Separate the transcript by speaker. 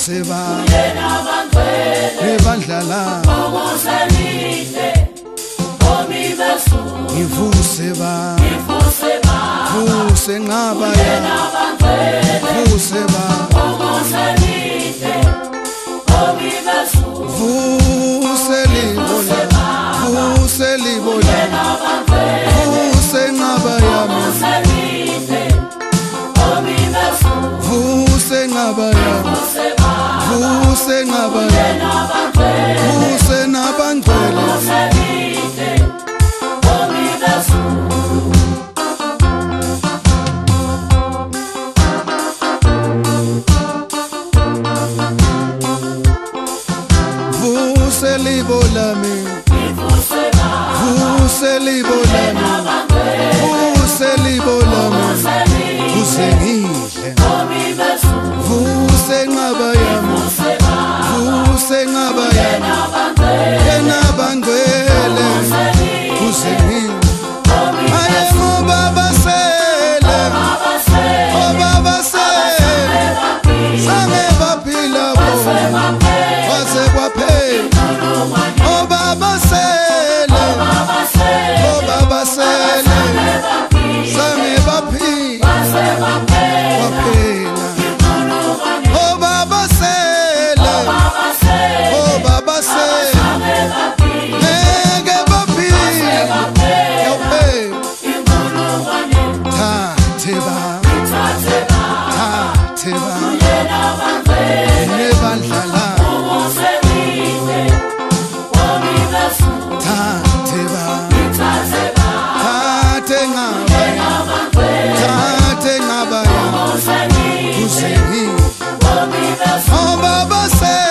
Speaker 1: vuse ba nebandla la ngivuse ba vuse ngaba ya vuse ba vuse libola vuse libola vuse ngaba ya vuse ngaba ya vuse ngaba ya vuse nabangcwele vuse libola mi vuse libola mi vuse libola mi vuse ngidle vuse ngaba yami vuse ngaba yami enabangcwele vuse ngidle aye ngobaba sele obaba sele sange baphila bo wase kwaphela obaba sele obaba sele sange baphila kwaphela obaba sele obaba sele ngeke baphila kwaphela thathe ba nebandla la thathe ba thathe ngaba ya vuse ngidle obaba sele